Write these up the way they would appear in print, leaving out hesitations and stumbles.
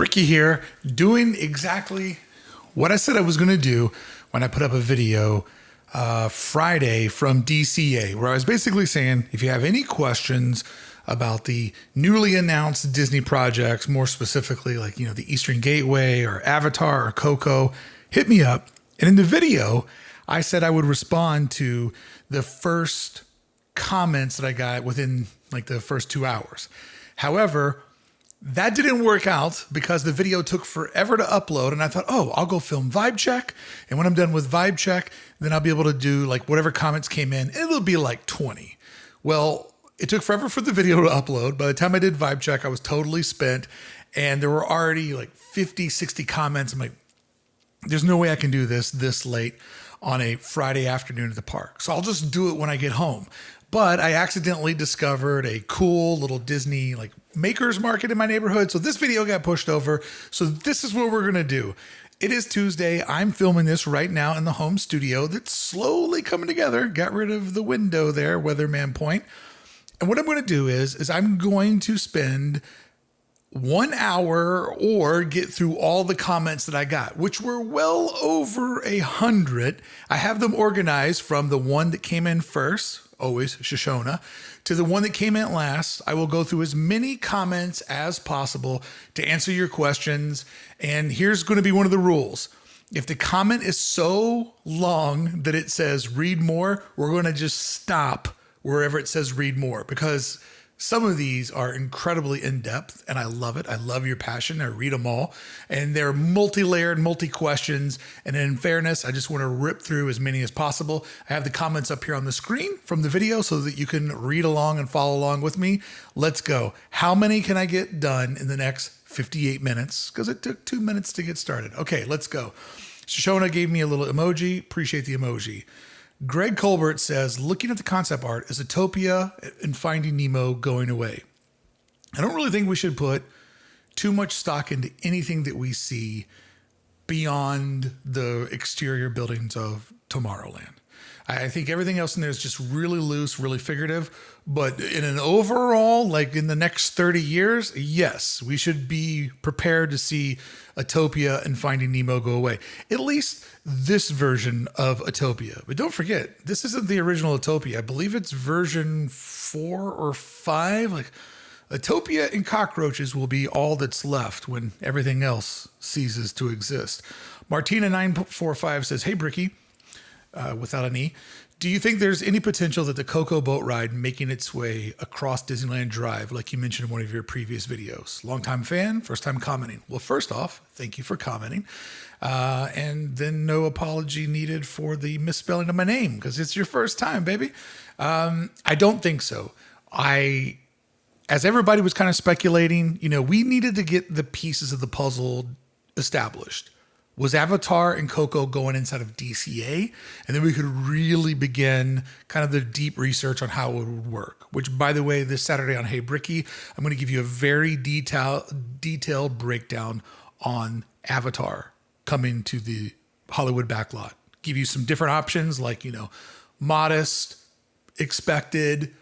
Brickey here, doing exactly what I said I was going to do when I put up a video Friday from DCA, where I was basically saying, if you have any questions about the newly announced Disney projects, more specifically like, the Eastern Gateway or Avatar or Coco, hit me up. And in the video, I said I would respond to the first comments that I got within like the first 2 hours. However, that didn't work out because the video took forever to upload. And I thought, I'll go film vibe check. And when I'm done with vibe check, then I'll be able to do like whatever comments came in. It'll be like 20. Well, it took forever for the video to upload. By the time I did vibe check, I was totally spent. And there were already like 50, 60 comments. I'm like, there's no way I can do this late on a Friday afternoon at the park. So I'll just do it when I get home. But I accidentally discovered a cool little Disney like makers market in my neighborhood. So this video got pushed over. So this is what we're going to do. It is Tuesday. I'm filming this right now in the home studio that's slowly coming together. Got rid of the window there, Weatherman Point. And what I'm going to do is I'm going to spend 1 hour or get through all the comments that I got, which were well over 100. I have them organized from the one that came in first, always Shoshona, to the one that came in last. I will go through as many comments as possible to answer your questions. And here's going to be one of the rules. If the comment is so long that it says read more, we're going to just stop wherever it says read more, because some of these are incredibly in-depth, and I love it. I love your passion. I read them all, and they're multi-layered, multi-questions. And in fairness, I just want to rip through as many as possible. I have the comments up here on the screen from the video so that you can read along and follow along with me. Let's go. How many can I get done in the next 58 minutes? Because it took 2 minutes to get started. Okay, let's go. Shoshona gave me a little emoji. Appreciate the emoji. Greg Colbert says, looking at the concept art, is Utopia and Finding Nemo going away? I don't really think we should put too much stock into anything that we see beyond the exterior buildings of Tomorrowland. I think everything else in there is just really loose, really figurative. But in an overall, like in the next 30 years, yes, we should be prepared to see Utopia and Finding Nemo go away. At least this version of Utopia. But don't forget, this isn't the original Utopia. I believe it's version 4 or 5. Like Utopia and cockroaches will be all that's left when everything else ceases to exist. Martina945 says, hey, Brickey. Without an E. Do you think there's any potential that the Coco boat ride making its way across Disneyland Drive, like you mentioned in one of your previous videos? Longtime fan, first time commenting. Well, first off, thank you for commenting. And then no apology needed for the misspelling of my name, because it's your first time, baby. I don't think so. As everybody was kind of speculating, we needed to get the pieces of the puzzle established. Was Avatar and Coco going inside of DCA? And then we could really begin kind of the deep research on how it would work, which, by the way, this Saturday on Hey Brickey, I'm going to give you a very detailed breakdown on Avatar coming to the Hollywood backlot. Give you some different options like, modest, expected,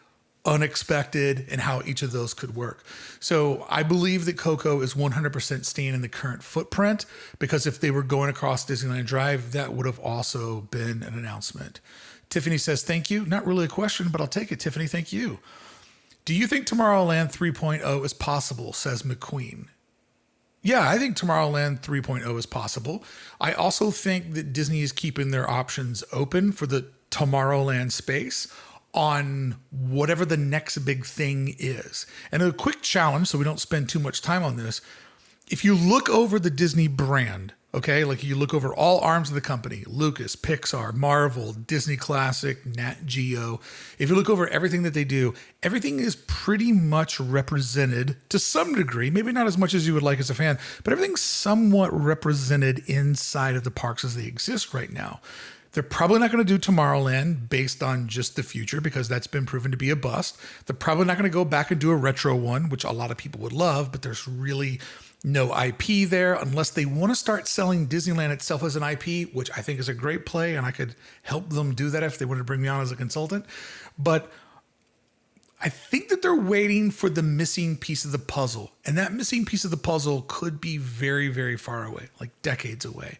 unexpected, and how each of those could work. So I believe that Coco is 100% staying in the current footprint, because if they were going across Disneyland Drive, that would have also been an announcement. Tiffany says, thank you. Not really a question, but I'll take it, Tiffany. Thank you. Do you think Tomorrowland 3.0 is possible, says McQueen? Yeah, I think Tomorrowland 3.0 is possible. I also think that Disney is keeping their options open for the Tomorrowland space on whatever the next big thing is. And a quick challenge, so we don't spend too much time on this. If you look over the Disney brand, okay, like you look over all arms of the company, Lucas, Pixar, Marvel, Disney Classic, Nat Geo, if you look over everything that they do, everything is pretty much represented to some degree, maybe not as much as you would like as a fan, but everything's somewhat represented inside of the parks as they exist right now. They're probably not going to do Tomorrowland based on just the future, because that's been proven to be a bust. They're probably not going to go back and do a retro one, which a lot of people would love, but there's really no IP there unless they want to start selling Disneyland itself as an IP, which I think is a great play, and I could help them do that if they wanted to bring me on as a consultant. But I think that they're waiting for the missing piece of the puzzle. And that missing piece of the puzzle could be very, very far away, like decades away.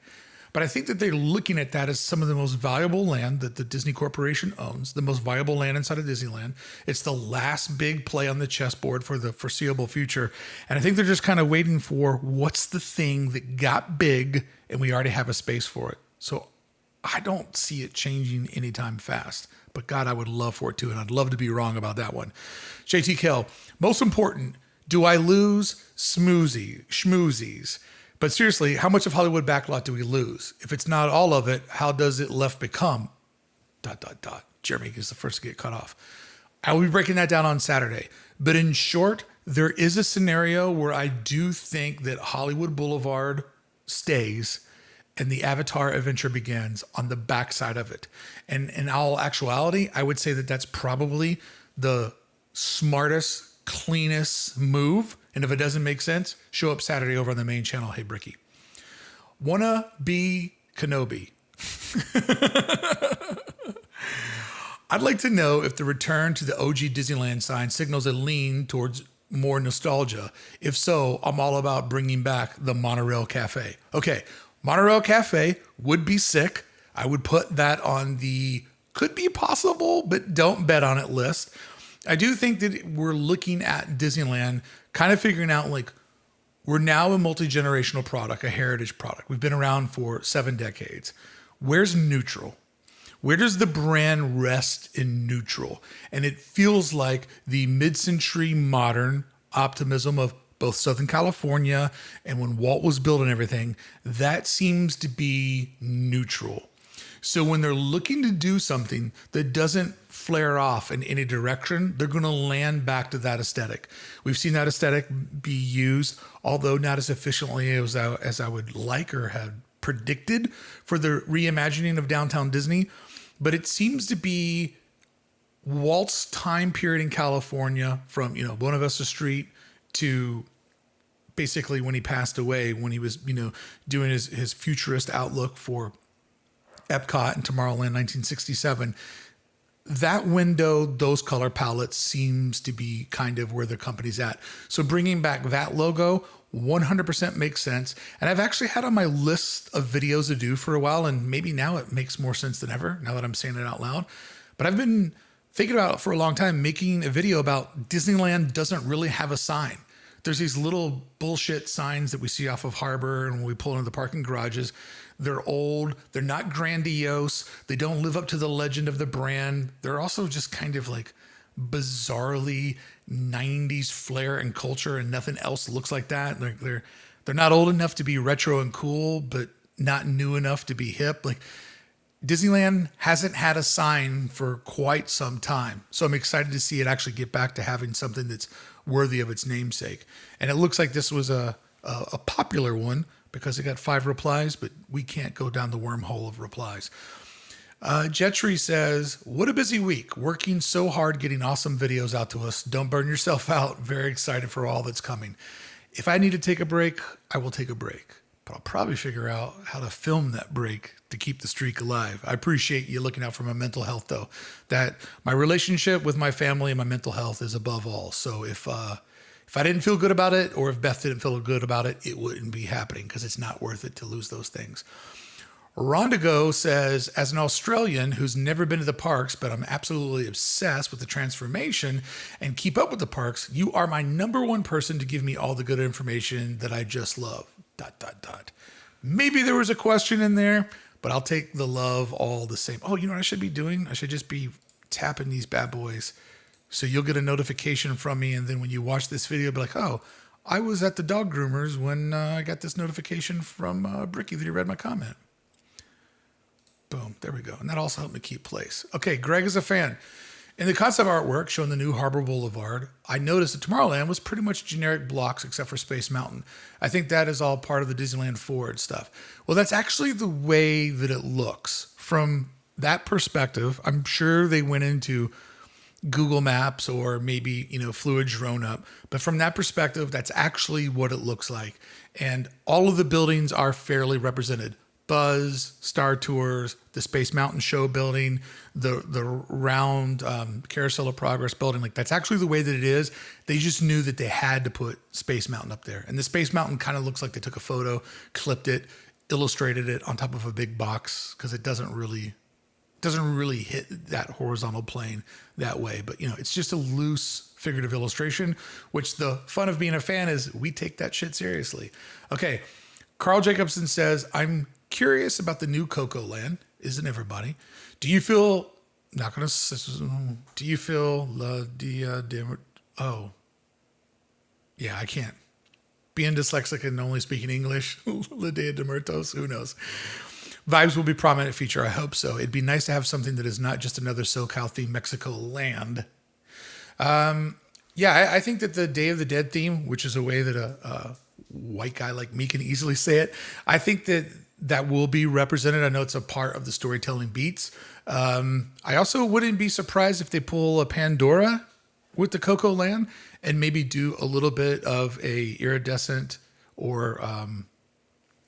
But I think that they're looking at that as some of the most valuable land that the Disney Corporation owns, the most valuable land inside of Disneyland. It's the last big play on the chessboard for the foreseeable future. And I think they're just kind of waiting for what's the thing that got big and we already have a space for it. So I don't see it changing anytime fast. But God, I would love for it to, and I'd love to be wrong about that one. JT Kell, most important, do I lose schmoozies? But seriously, how much of Hollywood backlot do we lose? If it's not all of it, how does it left become? ... Jeremy is the first to get cut off. I will be breaking that down on Saturday. But in short, there is a scenario where I do think that Hollywood Boulevard stays and the Avatar adventure begins on the backside of it. And in all actuality, I would say that that's probably the smartest, cleanest move. And if it doesn't make sense, show up Saturday over on the main channel. Hey, Brickey. Wanna be Kenobi? I'd like to know if the return to the OG Disneyland sign signals a lean towards more nostalgia. If so, I'm all about bringing back the Monorail Cafe. Okay, Monorail Cafe would be sick. I would put that on the could be possible, but don't bet on it list. I do think that we're looking at Disneyland kind of figuring out like we're now a multi-generational product, a heritage product. We've been around for 7 decades. Where's neutral? Where does the brand rest in neutral? And it feels like the mid-century modern optimism of both Southern California and when Walt was building everything, that seems to be neutral. So when they're looking to do something that doesn't flare off in any direction, they're going to land back to that aesthetic. We've seen that aesthetic be used, although not as efficiently as I would like or had predicted for the reimagining of downtown Disney. But it seems to be Walt's time period in California from, Buena Vista Street to basically when he passed away, when he was, doing his futurist outlook for Epcot and Tomorrowland 1967. That window, those color palettes seems to be kind of where the company's at. So bringing back that logo 100% makes sense. And I've actually had on my list of videos to do for a while, and maybe now it makes more sense than ever now that I'm saying it out loud. But I've been thinking about it for a long time, making a video about Disneyland doesn't really have a sign. There's these little bullshit signs that we see off of Harbor and when we pull into the parking garages. They're old. They're not grandiose. They don't live up to the legend of the brand. They're also just kind of like bizarrely 90s flair and culture, and nothing else looks like that. They're not old enough to be retro and cool, but not new enough to be hip. Like Disneyland hasn't had a sign for quite some time. So I'm excited to see it actually get back to having something that's worthy of its namesake. And it looks like this was a popular one because it got 5 replies, but we can't go down the wormhole of replies. Jetri says, what a busy week. Working so hard, getting awesome videos out to us. Don't burn yourself out. Very excited for all that's coming. If I need to take a break, I will take a break. But I'll probably figure out how to film that break to keep the streak alive. I appreciate you looking out for my mental health, though. That my relationship with my family and my mental health is above all. So if I didn't feel good about it, or if Beth didn't feel good about it, it wouldn't be happening because it's not worth it to lose those things. Rondigo says, as an Australian who's never been to the parks, but I'm absolutely obsessed with the transformation and keep up with the parks, you are my number one person to give me all the good information that I just love. ... Maybe there was a question in there, but I'll take the love all the same. Oh, you know what I should be doing? I should just be tapping these bad boys. So you'll get a notification from me. And then when you watch this video, be like, oh, I was at the dog groomers when I got this notification from Brickey that he read my comment. Boom, there we go. And that also helped me keep place. Okay, Greg is a fan. In the concept artwork showing the new Harbor Boulevard, I noticed that Tomorrowland was pretty much generic blocks except for Space Mountain. I think that is all part of the Disneyland Forward stuff. Well, that's actually the way that it looks. From that perspective, I'm sure they went into Google Maps or maybe, flew a drone up. But from that perspective, that's actually what it looks like. And all of the buildings are fairly represented. Buzz, Star Tours, the Space Mountain Show building, the round Carousel of Progress building. Like, that's actually the way that it is. They just knew that they had to put Space Mountain up there. And the Space Mountain kind of looks like they took a photo, clipped it, illustrated it on top of a big box, because it doesn't really hit that horizontal plane that way. But, you know, it's just a loose figurative illustration, which the fun of being a fan is we take that shit seriously. Okay. Carl Jacobson says, I'm curious about the new Coco Land. Isn't everybody? Do you feel la dia de, oh, yeah, I can't. Being dyslexic and only speaking English, La Dia de Muertos, who knows? Vibes will be prominent feature. I hope so. It'd be nice to have something that is not just another SoCal themed Mexico land. Yeah, I think that the Day of the Dead theme, which is a way that a white guy like me can easily say it, I think that will be represented. I know it's a part of the storytelling beats. I also wouldn't be surprised if they pull a Pandora with the Coco Land and maybe do a little bit of a iridescent or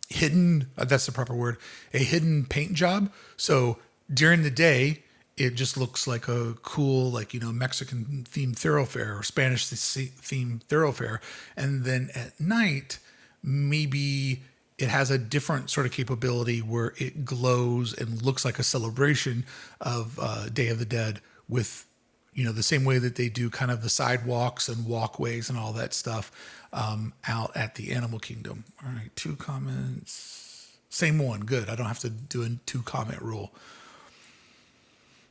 hidden, that's the proper word, a hidden paint job. So during the day, it just looks like a cool, like, you know, Mexican themed thoroughfare or Spanish themed thoroughfare. And then at night, maybe it has a different sort of capability where it glows and looks like a celebration of Day of the Dead with, you know, the same way that they do kind of the sidewalks and walkways and all that stuff out at the Animal Kingdom. All right, 2 comments. Same one. Good. I don't have to do a 2-comment rule.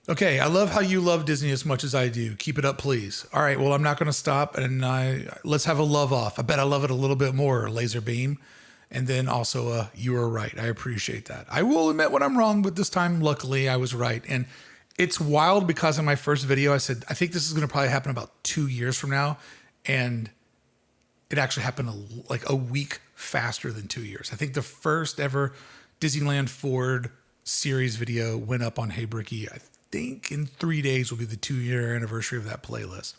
Okay, I love how you love Disney as much as I do. Keep it up, please. All right, well, I'm not going to stop, and let's have a love off. I bet I love it a little bit more, Laser Beam. And then also, you were right. I appreciate that. I will admit when I'm wrong, but this time, luckily, I was right. And it's wild because in my first video, I said, I think this is going to probably happen about 2 years from now. And it actually happened like a week faster than 2 years. I think the first ever Disneyland Forward series video went up on Hey Brickey. I think in 3 days will be the 2-year anniversary of that playlist.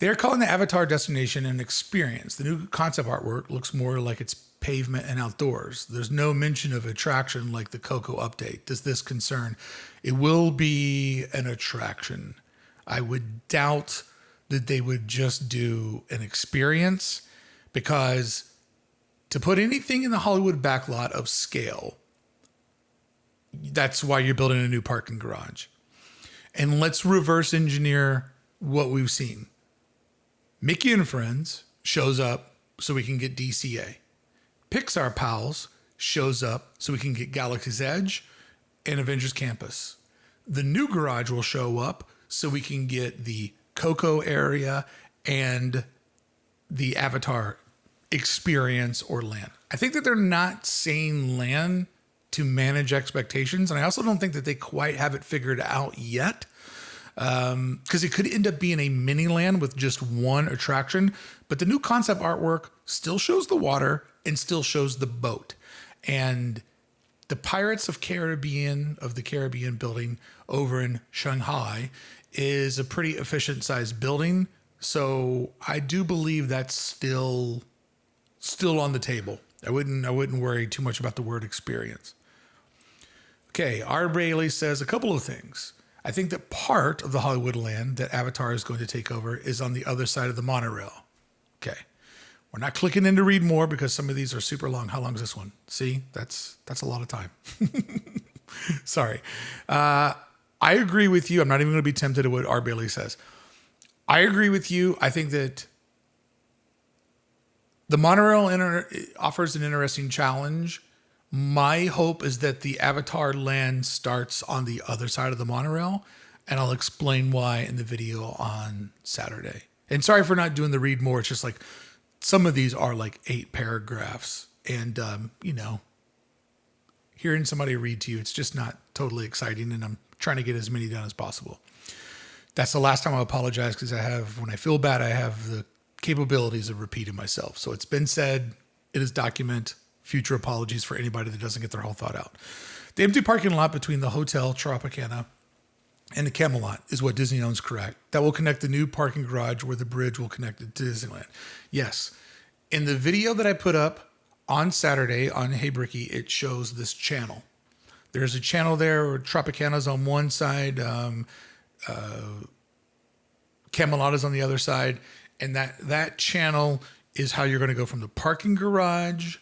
They're calling the Avatar destination an experience. The new concept artwork looks more like it's pavement and outdoors. There's no mention of attraction like the Coco update. Does this concern? It will be an attraction. I would doubt that they would just do an experience, because to put anything in the Hollywood backlot of scale, that's why you're building a new parking garage. And let's reverse engineer what we've seen. Mickey and Friends shows up so we can get DCA. Pixar Pals shows up so we can get Galaxy's Edge and Avengers Campus. The new garage will show up so we can get the Coco area and the Avatar experience or land. I think that they're not saying land to manage expectations. And I also don't think that they quite have it figured out yet. Because it could end up being a mini land with just one attraction, but the new concept artwork still shows the water and still shows the boat. And the Pirates of the Caribbean building over in Shanghai is a pretty efficient sized building. So I do believe that's still on the table. I wouldn't worry too much about the word experience. Okay, R. Bailey says a couple of things. I think that part of the Hollywood land that Avatar is going to take over is on the other side of the monorail. Okay. We're not clicking in to read more because some of these are super long. How long is this one? See, that's a lot of time. Sorry. I agree with you. I'm not even going to be tempted at what R. Bailey says. I agree with you. I think that the monorail offers an interesting challenge. My hope is that the Avatar land starts on the other side of the monorail, and I'll explain why in the video on Saturday. And sorry for not doing the read more. It's just like some of these are like 8 paragraphs, and hearing somebody read to you, it's just not totally exciting, and I'm trying to get as many done as possible. That's the last time I apologize, because when I feel bad, I have the capabilities of repeating myself. So it's been said. It is document. Future apologies for anybody that doesn't get their whole thought out. The empty parking lot between the Hotel Tropicana and the Camelot is what Disney owns, correct? That will connect the new parking garage where the bridge will connect it to Disneyland. Yes. In the video that I put up on Saturday on Hey Brickey, it shows this channel. There's a channel there where Tropicana's on one side, Camelot is on the other side, and that channel is how you're going to go from the parking garage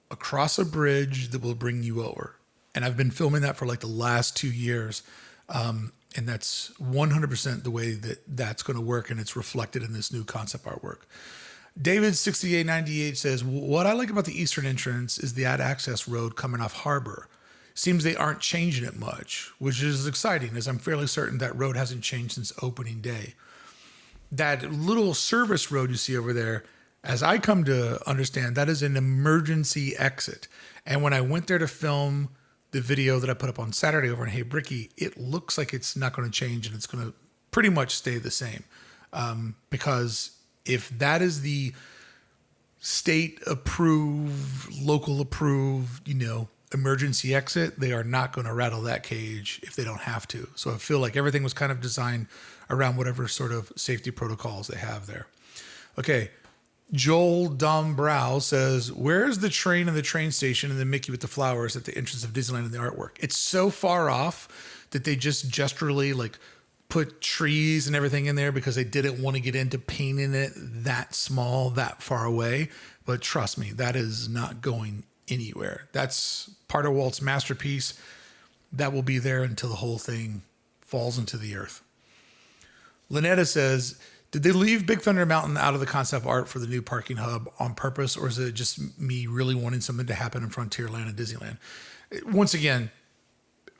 across a bridge that will bring you over. And I've been filming that for like the last 2 years. And that's 100% the way that that's going to work. And it's reflected in this new concept artwork. David 6898 says, what I like about the eastern entrance is the ad access road coming off Harbor. Seems they aren't changing it much, which is exciting, as I'm fairly certain that road hasn't changed since opening day. That little service road you see over there, as I come to understand, that is an emergency exit. And when I went there to film the video that I put up on Saturday over in Hey Brickey, it looks like it's not going to change and it's going to pretty much stay the same. Because if that is the state approved, local approved, emergency exit, they are not going to rattle that cage if they don't have to. So I feel like everything was kind of designed around whatever sort of safety protocols they have there. Okay. Joel Dombrow says, where's the train and the train station and the Mickey with the flowers at the entrance of Disneyland and the artwork? It's so far off that they just gesturally put trees and everything in there because they didn't want to get into painting it that small, that far away. But trust me, that is not going anywhere. That's part of Walt's masterpiece. That will be there until the whole thing falls into the earth. Lynetta says, did they leave Big Thunder Mountain out of the concept art for the new parking hub on purpose, or is it just me really wanting something to happen in Frontierland and Disneyland? Once again,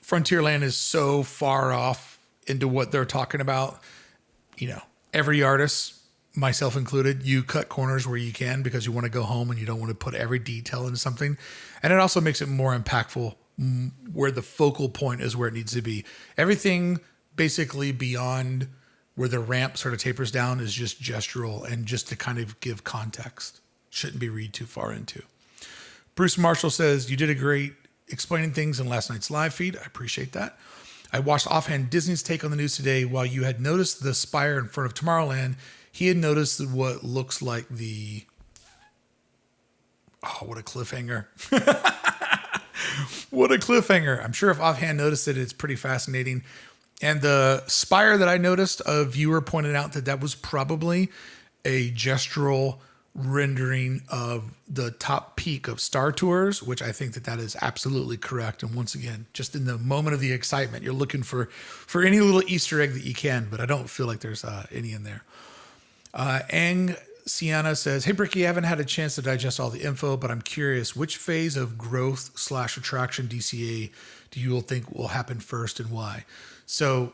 Frontierland is so far off into what they're talking about. Every artist, myself included, you cut corners where you can because you want to go home and you don't want to put every detail into something. And it also makes it more impactful where the focal point is where it needs to be. Everything basically beyond where the ramp sort of tapers down is just gestural and just to kind of give context. Shouldn't be read too far into. Bruce Marshall says, you did a great explaining things in last night's live feed. I appreciate that. I watched offhand Disney's take on the news today. While you had noticed the spire in front of Tomorrowland, he had noticed what looks like the... Oh, what a cliffhanger. What a cliffhanger. I'm sure if offhand noticed it, it's pretty fascinating. And the spire that I noticed, a viewer pointed out that was probably a gestural rendering of the top peak of Star Tours, which I think that is absolutely correct. And once again, just in the moment of the excitement, you're looking for any little Easter egg that you can, but I don't feel like there's any in there. Ang Sienna says, hey, Brickey, I haven't had a chance to digest all the info, but I'm curious, which phase of growth/attraction DCA do you all think will happen first and why? So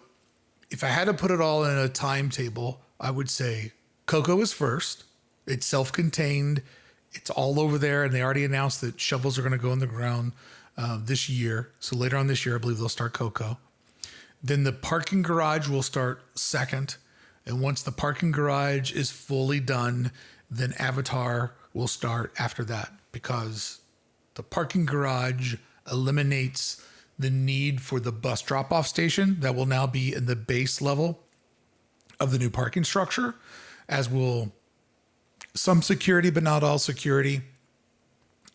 if I had to put it all in a timetable, I would say Coco is first. It's self-contained. It's all over there. And they already announced that shovels are going to go in the ground this year. So later on this year, I believe they'll start Coco. Then the parking garage will start second. And once the parking garage is fully done, then Avatar will start after that, because the parking garage eliminates the need for the bus drop-off station that will now be in the base level of the new parking structure, as will some security, but not all security.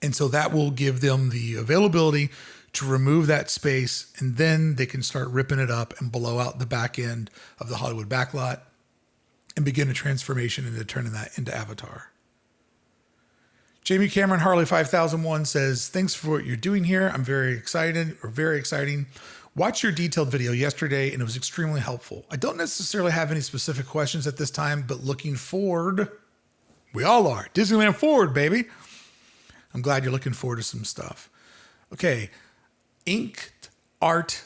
And so that will give them the availability to remove that space, and then they can start ripping it up and blow out the back end of the Hollywood backlot and begin a transformation into turning that into Avatar. Jamie Cameron Harley 5001 says, thanks for what you're doing here. I'm very excited, or very exciting. Watched your detailed video yesterday and it was extremely helpful. I don't necessarily have any specific questions at this time, but looking forward, we all are. Disneyland forward, baby. I'm glad you're looking forward to some stuff. Okay. Inked Artisan.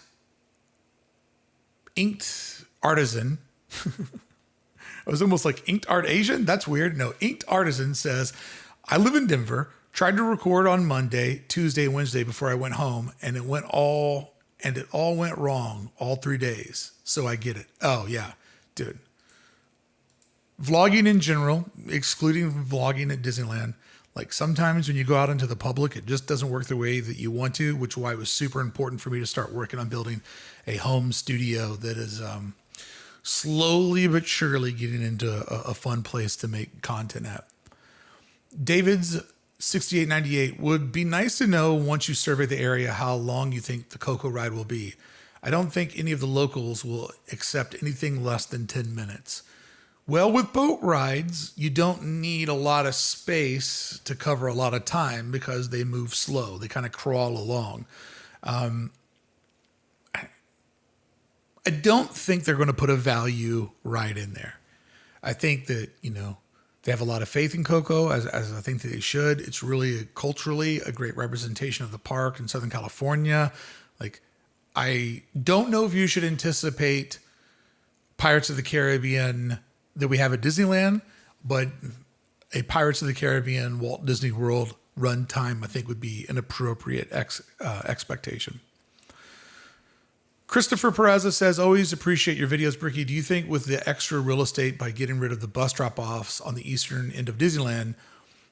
I was almost like Inked Art Asian. That's weird. No, Inked Artisan says, I live in Denver, tried to record on Monday, Tuesday, Wednesday before I went home, and it all went wrong all 3 days. So I get it. Oh yeah, dude. Vlogging in general, excluding vlogging at Disneyland, like sometimes when you go out into the public, it just doesn't work the way that you want to, which is why it was super important for me to start working on building a home studio that is slowly but surely getting into a fun place to make content at. David's 6898 would be nice to know once you survey the area how long you think the Coco ride will be. I don't think any of the locals will accept anything less than 10 minutes. Well, with boat rides, you don't need a lot of space to cover a lot of time because they move slow. They kind of crawl along. I don't think they're going to put a value ride in there. I think that, they have a lot of faith in Coco, as I think that they should. It's really culturally a great representation of the park in Southern California. Like, I don't know if you should anticipate Pirates of the Caribbean that we have at Disneyland, but a Pirates of the Caribbean Walt Disney World runtime, I think, would be an appropriate expectation. Christopher Peraza says, always appreciate your videos, Brickey. Do you think with the extra real estate by getting rid of the bus drop-offs on the eastern end of Disneyland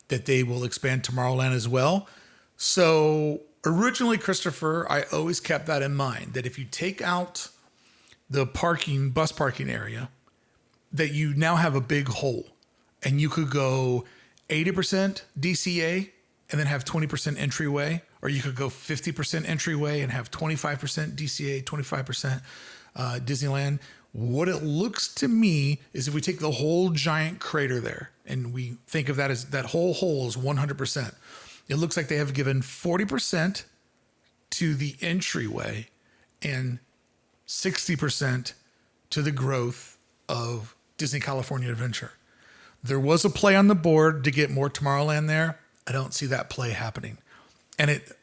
that they will expand Tomorrowland as well? So originally, Christopher, I always kept that in mind, that if you take out the bus parking area, that you now have a big hole and you could go 80% DCA and then have 20% entryway, or you could go 50% entryway and have 25% DCA, 25% Disneyland. What it looks to me is if we take the whole giant crater there and we think of that as that whole hole is 100%, it looks like they have given 40% to the entryway and 60% to the growth of Disney California Adventure. There was a play on the board to get more Tomorrowland there. I don't see that play happening. And it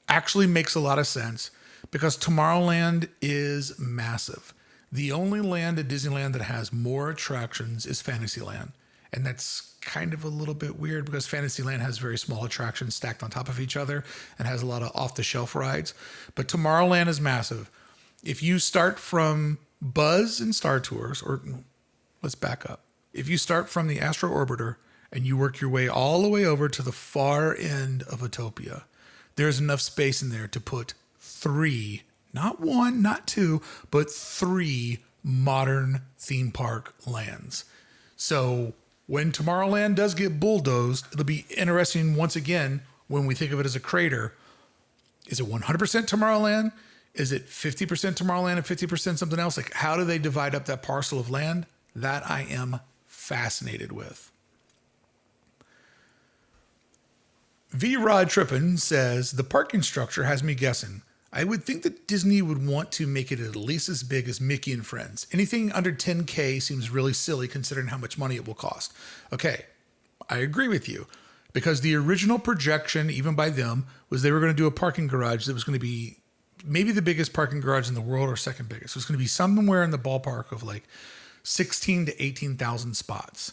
actually makes a lot of sense because Tomorrowland is massive. The only land at Disneyland that has more attractions is Fantasyland. And that's kind of a little bit weird because Fantasyland has very small attractions stacked on top of each other and has a lot of off-the-shelf rides. But Tomorrowland is massive. If you start from Buzz and Star Tours, or let's back up. If you start from the Astro Orbiter and you work your way all the way over to the far end of Autopia, there's enough space in there to put 3, not 1, not 2, but 3 modern theme park lands. So when Tomorrowland does get bulldozed, it'll be interesting once again when we think of it as a crater. Is it 100% Tomorrowland? Is it 50% Tomorrowland and 50% something else? Like, how do they divide up that parcel of land? That I am fascinated with. V-Rod Trippin says, the parking structure has me guessing. I would think that Disney would want to make it at least as big as Mickey and Friends. Anything under 10K seems really silly considering how much money it will cost. Okay, I agree with you. Because the original projection, even by them, was they were going to do a parking garage that was going to be maybe the biggest parking garage in the world or second biggest. So it's going to be somewhere in the ballpark of like 16 to 18,000 spots.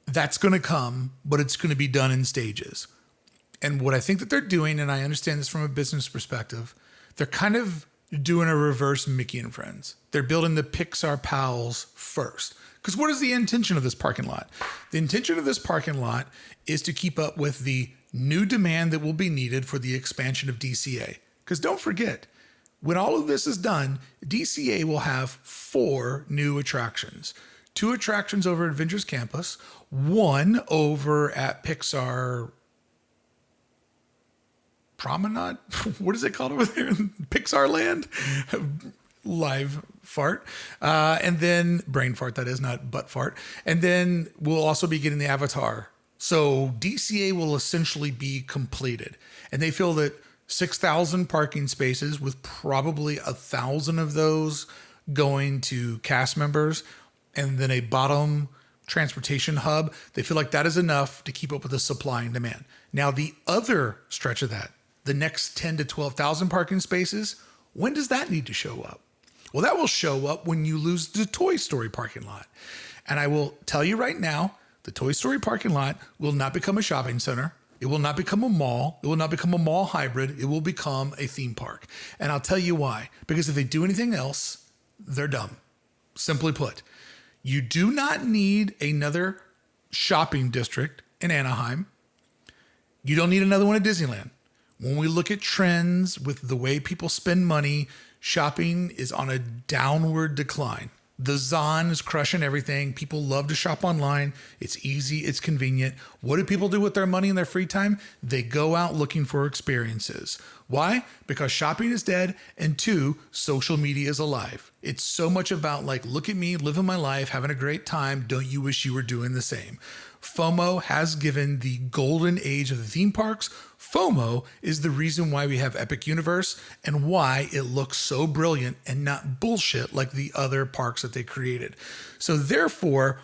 That's going to come, but it's going to be done in stages. And what I think that they're doing, and I understand this from a business perspective, they're kind of doing a reverse Mickey and Friends. They're building the Pixar pals first. Because what is the intention of this parking lot? The intention of this parking lot is to keep up with the new demand that will be needed for the expansion of DCA. Because don't forget, when all of this is done, DCA will have 4 new attractions. 2 attractions over at Avengers Campus, 1 over at Pixar Promenade. What is it called over there? Pixar Land? Live fart. And then brain fart, that is, not butt fart. And then we'll also be getting the Avatar. So DCA will essentially be completed. And they feel that 6,000 parking spaces with probably 1,000 of those going to cast members and then a bottom transportation hub, they feel like that is enough to keep up with the supply and demand. Now, the other stretch of that, the next 10 to 12,000 parking spaces, when does that need to show up? Well, that will show up when you lose the Toy Story parking lot. And I will tell you right now, the Toy Story parking lot will not become a shopping center. It will not become a mall. It will not become a mall hybrid. It will become a theme park. And I'll tell you why. Because if they do anything else, they're dumb. Simply put, you do not need another shopping district in Anaheim. You don't need another one at Disneyland. When we look at trends with the way people spend money, shopping is on a downward decline. The Zon is crushing everything. People love to shop online. It's easy. It's convenient. What do people do with their money in their free time? They go out looking for experiences. Why? Because shopping is dead. And two, social media is alive. It's so much about like, look at me, living my life, having a great time. Don't you wish you were doing the same? FOMO has given the golden age of the theme parks. FOMO is the reason why we have Epic Universe and why it looks so brilliant and not bullshit like the other parks that they created. So therefore,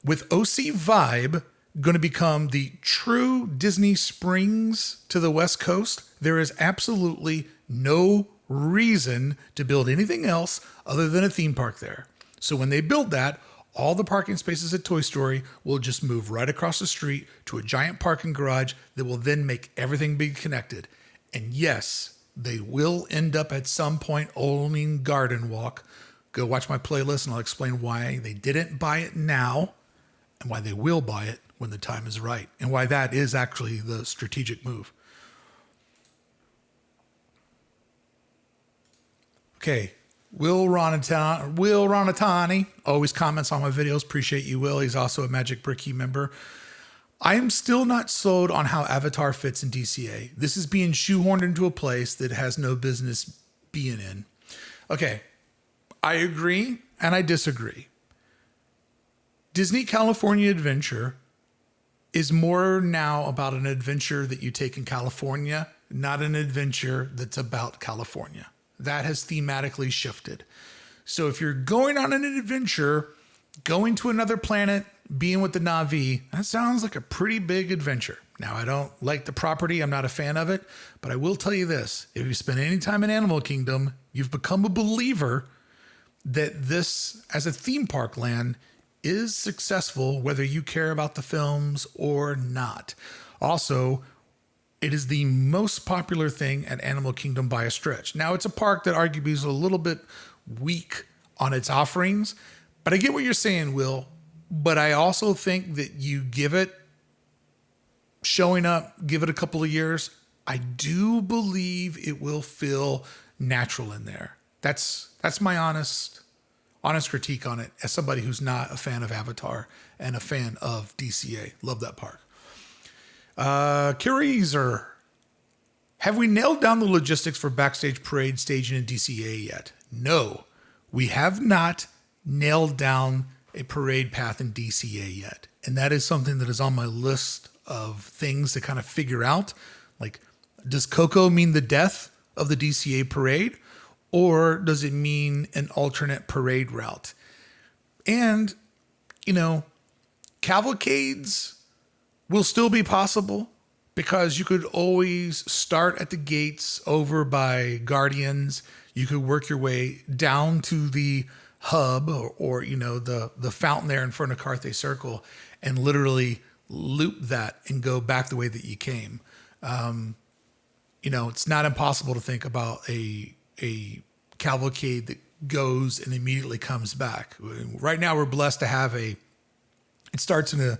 with OC Vibe going to become the true Disney Springs to the West Coast, there is absolutely no reason to build anything else other than a theme park there. So when they build that, all the parking spaces at Toy Story will just move right across the street to a giant parking garage that will then make everything be connected. And yes, they will end up at some point owning Garden Walk. Go watch my playlist and I'll explain why they didn't buy it now and why they will buy it when the time is right and why that is actually the strategic move. Okay. Will Ronatani always comments on my videos. Appreciate you, Will. He's also a Magic Brickey member. I am still not sold on how Avatar fits in DCA. This is being shoehorned into a place that has no business being in. Okay, I agree and I disagree. Disney California Adventure is more now about an adventure that you take in California, not an adventure that's about California. That has thematically shifted. So if you're going on an adventure, going to another planet, being with the Na'vi, that sounds like a pretty big adventure. Now, I don't like the property. I'm not a fan of it. But I will tell you this. If you spend any time in Animal Kingdom, you've become a believer that this, as a theme park land, is successful, whether you care about the films or not. Also, it is the most popular thing at Animal Kingdom by a stretch. Now, it's a park that arguably is a little bit weak on its offerings, but I get what you're saying, Will. But I also think that you give it showing up, give it a couple of years, I do believe it will feel natural in there. That's my honest critique on it as somebody who's not a fan of Avatar and a fan of DCA. Love that park. Curizer, have we nailed down the logistics for backstage parade staging in DCA yet? No, we have not nailed down a parade path in DCA yet. And that is something that is on my list of things to kind of figure out. Like, does Coco mean the death of the DCA parade? Or does it mean an alternate parade route? And, cavalcades will still be possible because you could always start at the gates over by Guardians. You could work your way down to the hub or the fountain there in front of Carthay Circle and literally loop that and go back the way that you came. It's not impossible to think about a cavalcade that goes and immediately comes back. Right now we're blessed to have it starts in a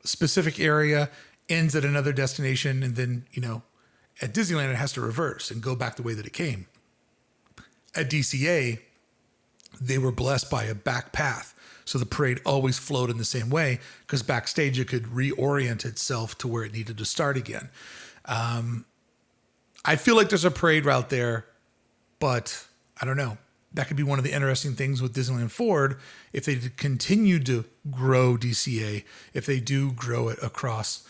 specific area, ends at another destination, and then, at Disneyland, it has to reverse and go back the way that it came. At DCA, they were blessed by a back path. So the parade always flowed in the same way because backstage it could reorient itself to where it needed to start again. I feel like there's a parade route there, but I don't know. That could be one of the interesting things with Disneyland Forward if they continue to grow DCA, if they do grow it across,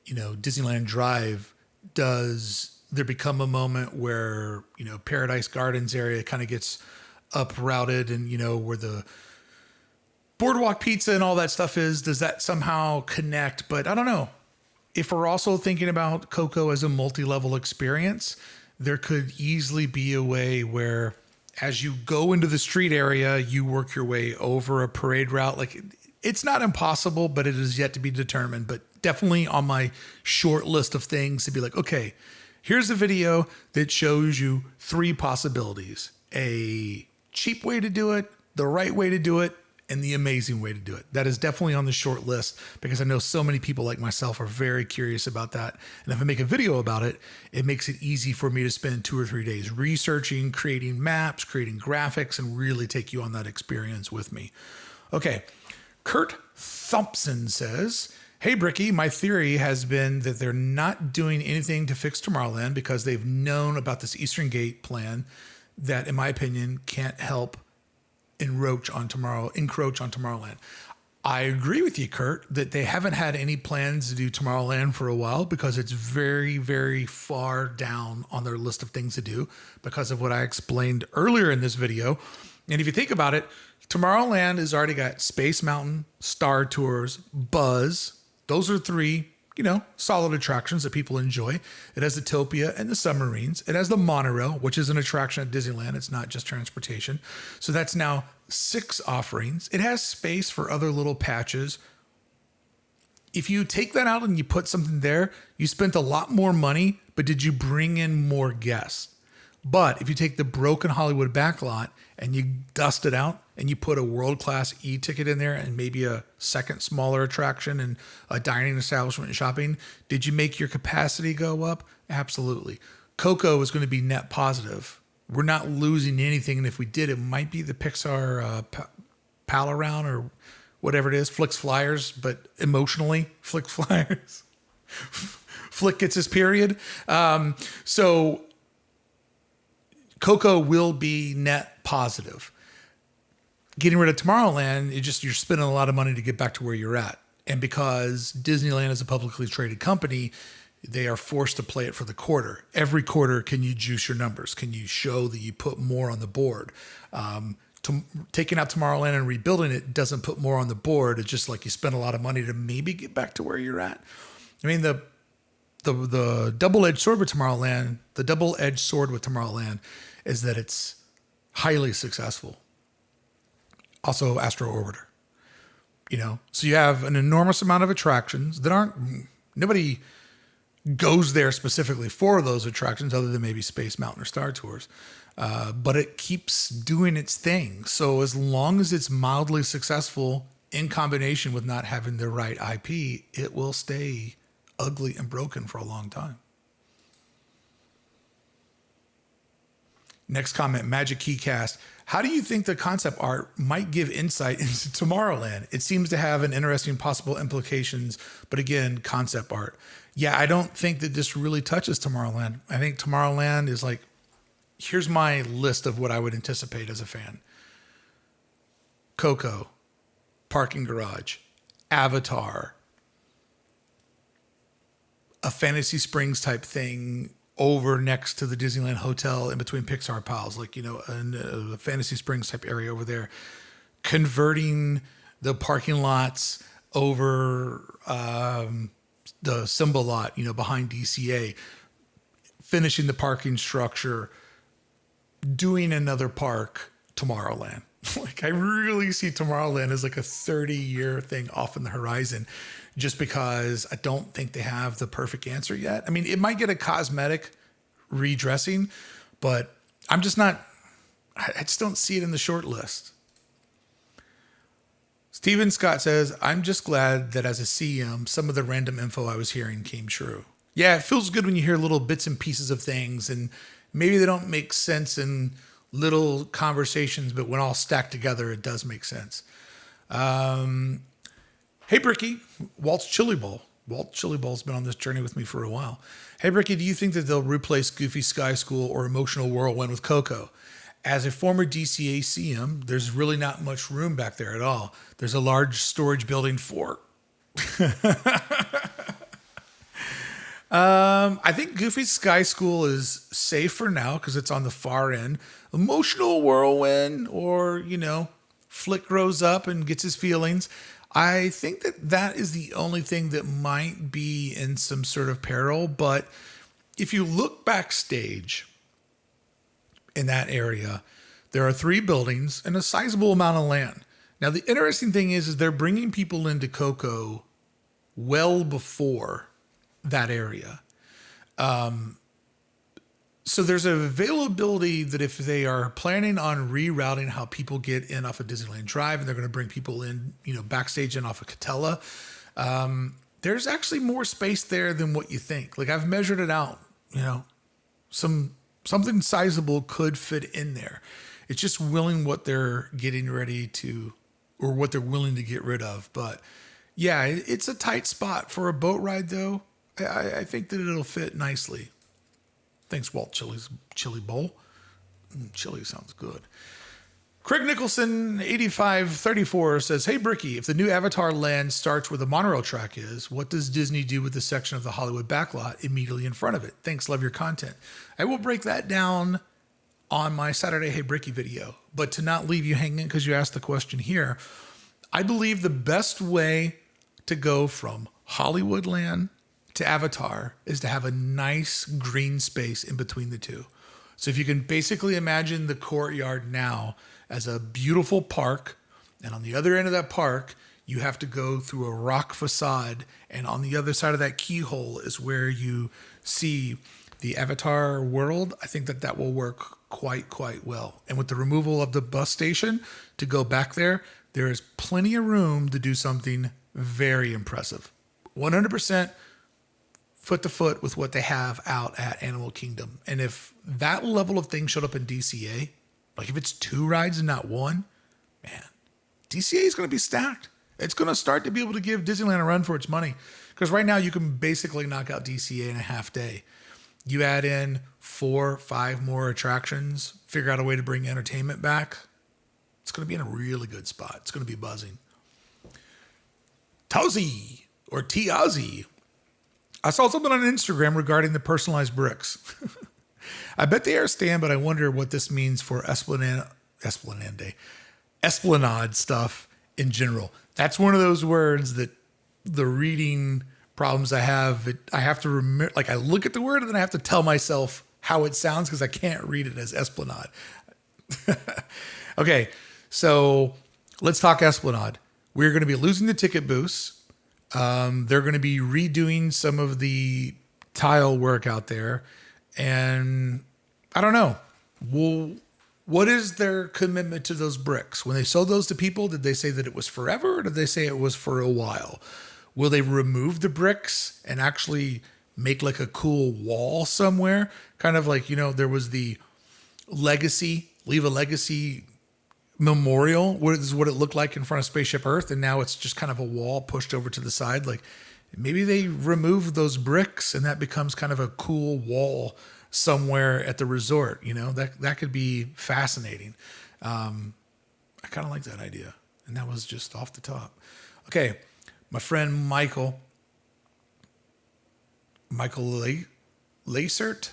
Disneyland Drive. Does there become a moment where, Paradise Gardens area kind of gets uprouted and, where the Boardwalk Pizza and all that stuff is, does that somehow connect? But I don't know. If we're also thinking about Coco as a multi-level experience, there could easily be a way where as you go into the street area, you work your way over a parade route. Like, it's not impossible, but it is yet to be determined. But definitely on my short list of things to be like, okay, here's a video that shows you 3 possibilities: a cheap way to do it, the right way to do it, and the amazing way to do it. That is definitely on the short list because I know so many people like myself are very curious about that. And if I make a video about it, it makes it easy for me to spend 2 or 3 days researching, creating maps, creating graphics, and really take you on that experience with me. Okay. Kurt Thompson says, hey, Brickey, my theory has been that they're not doing anything to fix Tomorrowland because they've known about this Eastern Gate plan that, in my opinion, can't help encroach on Tomorrowland. I agree with you, Kurt, that they haven't had any plans to do Tomorrowland for a while because it's very, very far down on their list of things to do because of what I explained earlier in this video. And if you think about it, Tomorrowland has already got Space Mountain, Star Tours, Buzz. Those are 3, solid attractions that people enjoy. It has the Topia and the submarines. It has the monorail, which is an attraction at Disneyland. It's not just transportation. So that's now 6 offerings. It has space for other little patches. If you take that out and you put something there, you spent a lot more money, but did you bring in more guests? But if you take the broken Hollywood backlot and you dust it out and you put a world-class e-ticket in there and maybe a second smaller attraction and a dining establishment and shopping, did you make your capacity go up? Absolutely. Coco is going to be net positive. We're not losing anything. And if we did, it might be the Pixar Pal Around or whatever it is, Flicks Flyers, but emotionally, Flick Flyers. Flick gets his period. So Coco will be net positive. Getting rid of Tomorrowland, you're spending a lot of money to get back to where you're at. And because Disneyland is a publicly traded company, they are forced to play it for the quarter. Every quarter, can you juice your numbers? Can you show that you put more on the board? Taking out Tomorrowland and rebuilding it doesn't put more on the board. It's just like you spend a lot of money to maybe get back to where you're at. I mean, the double-edged sword with Tomorrowland, is that it's highly successful. Also, Astro Orbiter. So you have an enormous amount of attractions that nobody goes there specifically for those attractions other than maybe Space Mountain or Star Tours. But it keeps doing its thing. So as long as it's mildly successful in combination with not having the right IP, it will stay ugly and broken for a long time. Next comment, Magic Keycast. How do you think the concept art might give insight into Tomorrowland? It seems to have an interesting possible implications, but again, concept art. Yeah, I don't think that this really touches Tomorrowland. I think Tomorrowland is like, here's my list of what I would anticipate as a fan. Coco, Parking Garage, Avatar, a Fantasy Springs type thing over next to the Disneyland Hotel in between Pixar Pals, like, a Fantasy Springs type area over there, converting the parking lots over the Simba lot, behind DCA, finishing the parking structure, doing another park, Tomorrowland. Like, I really see Tomorrowland as like a 30-year thing off in the horizon, just because I don't think they have the perfect answer yet. I mean, it might get a cosmetic redressing, but I just don't see it in the short list. Steven Scott says, I'm just glad that as a CM, some of the random info I was hearing came true. Yeah, it feels good when you hear little bits and pieces of things, and maybe they don't make sense in little conversations, but when all stacked together, it does make sense. Hey, Brickey, Walt's Chili Bowl. Walt Chili Bowl's been on this journey with me for a while. Hey, Brickey, do you think that they'll replace Goofy Sky School or Emotional Whirlwind with Coco? As a former DCA CM, there's really not much room back there at all. There's a large storage building for... I think Goofy Sky School is safe for now because it's on the far end. Emotional Whirlwind, or, Flick grows up and gets his feelings. I think that is the only thing that might be in some sort of peril. But if you look backstage in that area, there are 3 buildings and a sizable amount of land. Now, the interesting thing is they're bringing people into Coco well before that area. So there's an availability that if they are planning on rerouting how people get in off of Disneyland Drive, and they're going to bring people in, backstage and off of Catella, there's actually more space there than what you think. Like I've measured it out, something sizable could fit in there. It's just willing what they're getting ready to, or what they're willing to get rid of. But yeah, it's a tight spot for a boat ride though. I think that it'll fit nicely. Thanks, Walt Chili Bowl. Chili sounds good. Craig Nicholson, 8534, says, "Hey, Brickey, if the new Avatar land starts where the monorail track is, what does Disney do with the section of the Hollywood backlot immediately in front of it? Thanks, love your content." I will break that down on my Saturday Hey Brickey video. But to not leave you hanging because you asked the question here, I believe the best way to go from Hollywoodland to Avatar is to have a nice green space in between the two. So if you can basically imagine the courtyard now as a beautiful park, and on the other end of that park, you have to go through a rock facade, and on the other side of that keyhole is where you see the Avatar world. I think that will work quite well. And with the removal of the bus station to go back there, there is plenty of room to do something very impressive. 100% foot to foot with what they have out at Animal Kingdom. And if that level of thing showed up in DCA, like if it's 2 rides and not 1, man, DCA is going to be stacked. It's going to start to be able to give Disneyland a run for its money. Because right now you can basically knock out DCA in a half day. You add in 4, 5 more attractions, figure out a way to bring entertainment back. It's going to be in a really good spot. It's going to be buzzing. Tozzy or Tiazi. I saw something on Instagram regarding the personalized bricks. I bet they are stand, but I wonder what this means for Esplanade stuff in general. That's one of those words that the reading problems I have. I have to remember, like I look at the word and then I have to tell myself how it sounds because I can't read it as Esplanade. Okay, so let's talk Esplanade. We're going to be losing the ticket booths. They're going to be redoing some of the tile work out there. And I don't know. Well, what is their commitment to those bricks? When they sold those to people, did they say that it was forever, or did they say it was for a while? Will they remove the bricks and actually make like a cool wall somewhere? Kind of like, there was the legacy, leave a legacy memorial. What is what it looked like in front of Spaceship Earth, and now it's just kind of a wall pushed over to the side. Like maybe they remove those bricks and that becomes kind of a cool wall somewhere at the resort. That could be fascinating. I kind of like that idea, and that was just off the top. Okay, my friend Michael Lacert.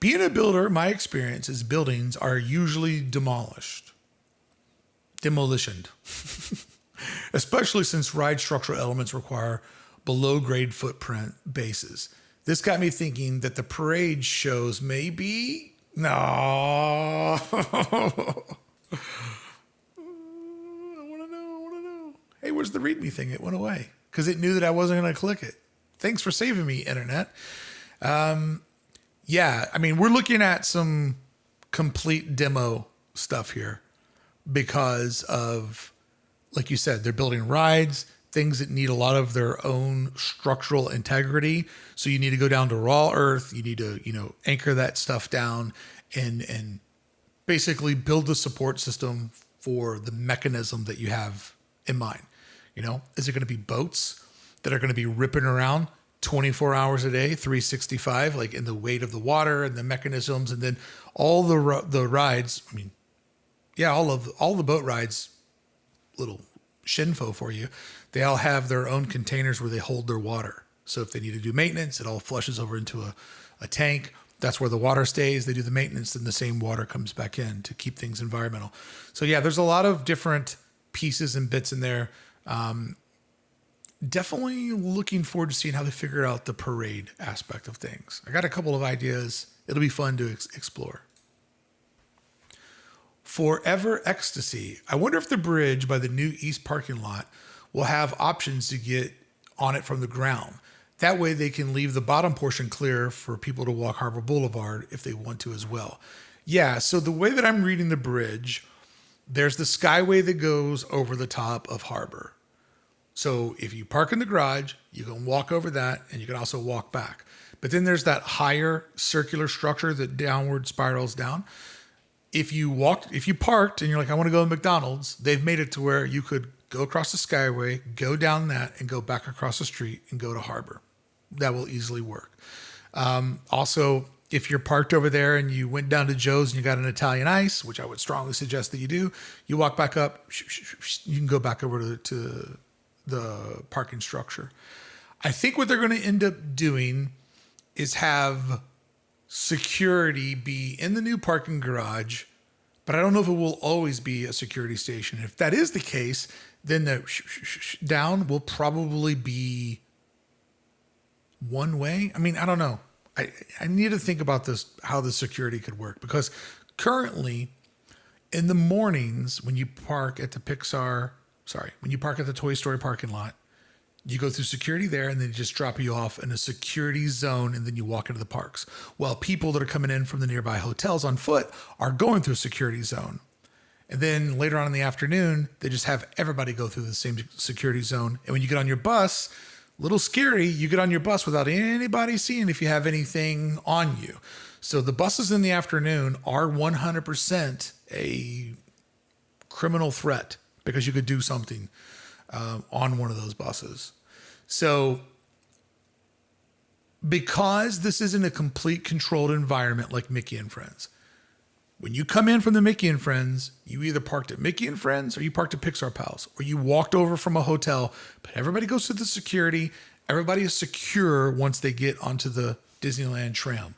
Being a builder, my experience is buildings are usually demolitioned, especially since ride structural elements require below grade footprint bases. This got me thinking that the parade shows may be... No. I want to know. Hey, where's the read me thing? It went away because it knew that I wasn't going to click it. Thanks for saving me, internet. Yeah, I mean, we're looking at some complete demo stuff here because of, like you said, they're building rides, things that need a lot of their own structural integrity. So you need to go down to raw earth. You need to, anchor that stuff down and basically build the support system for the mechanism that you have in mind. Is it going to be boats that are going to be ripping around 24 hours a day, 365, like in the weight of the water and the mechanisms, and then all the rides. I mean, yeah, all the boat rides, little shinfo for you. They all have their own containers where they hold their water. So if they need to do maintenance, it all flushes over into a tank. That's where the water stays. They do the maintenance, and the same water comes back in to keep things environmental. So yeah, there's a lot of different pieces and bits in there. Definitely looking forward to seeing how they figure out the parade aspect of things. I got a couple of ideas. It'll be fun to explore. Forever Ecstasy. I wonder if the bridge by the new East parking lot will have options to get on it from the ground. That way they can leave the bottom portion clear for people to walk Harbor Boulevard if they want to as well. Yeah, so the way that I'm reading the bridge, there's the skyway that goes over the top of Harbor. So if you park in the garage, you can walk over that and you can also walk back. But then there's that higher circular structure that downward spirals down. If you parked and you're like, I want to go to McDonald's, they've made it to where you could go across the skyway, go down that, and go back across the street and go to Harbor. That will easily work. Also, if you're parked over there and you went down to Joe's and you got an Italian ice, which I would strongly suggest that you do, you walk back up, you can go back over to the parking structure. I think what they're going to end up doing is have security be in the new parking garage, but I don't know if it will always be a security station. If that is the case, then the down will probably be one way. I mean, I don't know. I need to think about this, how the security could work, because currently in the mornings when you park at the Toy Story parking lot, you go through security there and then just drop you off in a security zone and then you walk into the parks. While people that are coming in from the nearby hotels on foot are going through a security zone. And then later on in the afternoon, they just have everybody go through the same security zone. And when you get on your bus, a little scary, you get on your bus without anybody seeing if you have anything on you. So the buses in the afternoon are 100% a criminal threat because you could do something on one of those buses. So because this isn't a complete controlled environment like Mickey and Friends, when you come in from the Mickey and Friends, you either parked at Mickey and Friends or you parked at Pixar Pals or you walked over from a hotel, but everybody goes through the security. Everybody is secure once they get onto the Disneyland tram.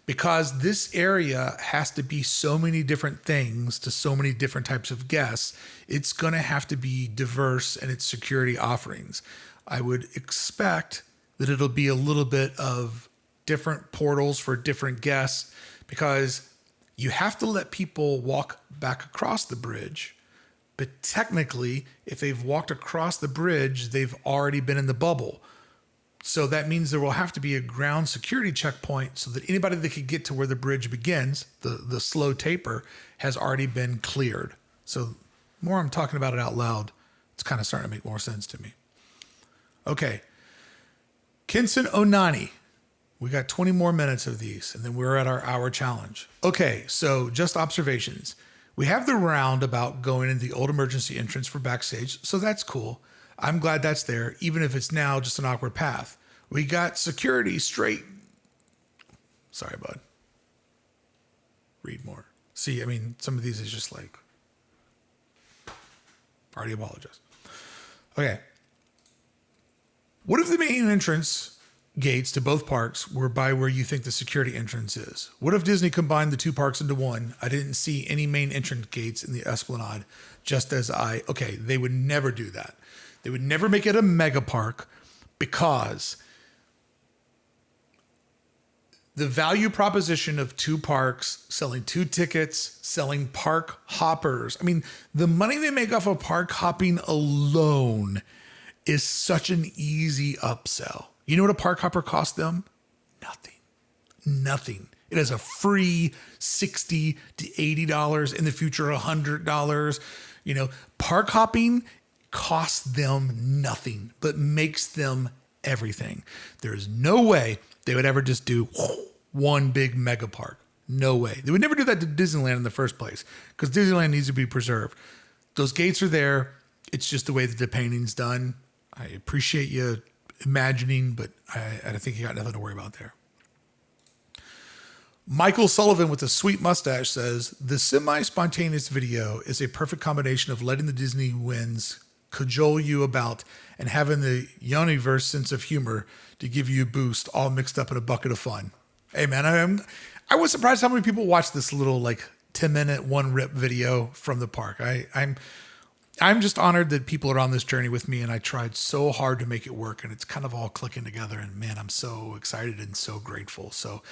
Because this area has to be so many different things to so many different types of guests, it's going to have to be diverse in its security offerings. I would expect that it'll be a little bit of different portals for different guests because you have to let people walk back across the bridge. But technically, if they've walked across the bridge, they've already been in the bubble. So that means there will have to be a ground security checkpoint so that anybody that could get to where the bridge begins, the slow taper, has already been cleared. So the more I'm talking about it out loud, it's kind of starting to make more sense to me. Okay. Kinson Onani. We got 20 more minutes of these, and then we're at our hour challenge. Okay, so just observations. We have the roundabout going in the old emergency entrance for backstage, so that's cool. I'm glad that's there, even if it's now just an awkward path. We got security straight. Sorry, bud. Read more. See, I mean, some of these is just like, already apologize. Okay. What if the main entrance gates to both parks were by where you think the security entrance is? What if Disney combined the two parks into one? I didn't see any main entrance gates in the Esplanade, okay, they would never do that. They would never make it a mega park because the value proposition of two parks, selling two tickets, selling park hoppers. I mean, the money they make off of park hopping alone is such an easy upsell. You know what a park hopper cost them? Nothing. It is a free $60 to $80, in the future $100. You know, park hopping costs them nothing, but makes them everything. There is no way they would ever just do one big mega park. No way. They would never do that to Disneyland in the first place because Disneyland needs to be preserved. Those gates are there. It's just the way that the painting's done. I appreciate you imagining, but I think you got nothing to worry about there. Michael Sullivan with a sweet mustache says, the semi-spontaneous video is a perfect combination of letting the Disney wins cajole you about and having the Universe sense of humor to give you a boost, all mixed up in a bucket of fun. Hey man, I was surprised how many people watched this little like 10-minute one rip video from the park. I'm just honored that people are on this journey with me, and I tried so hard to make it work, and it's kind of all clicking together, and man, I'm so excited and so grateful. So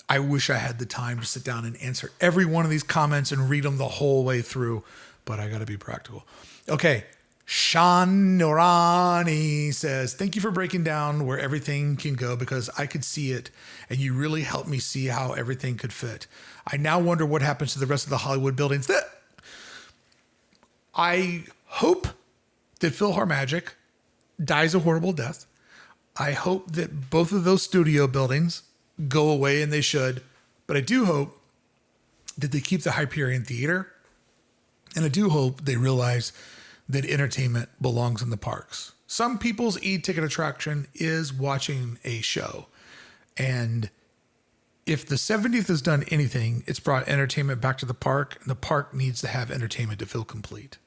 I wish I had the time to sit down and answer every one of these comments and read them the whole way through, but I got to be practical. Okay, Sean Norani says, thank you for breaking down where everything can go because I could see it and you really helped me see how everything could fit. I now wonder what happens to the rest of the Hollywood buildings. I hope that PhilharMagic dies a horrible death. I hope that both of those studio buildings go away, and they should. But I do hope that they keep the Hyperion Theater. And I do hope they realize that entertainment belongs in the parks. Some people's e-ticket attraction is watching a show. And if the 70th has done anything, it's brought entertainment back to the park. And the park needs to have entertainment to feel complete.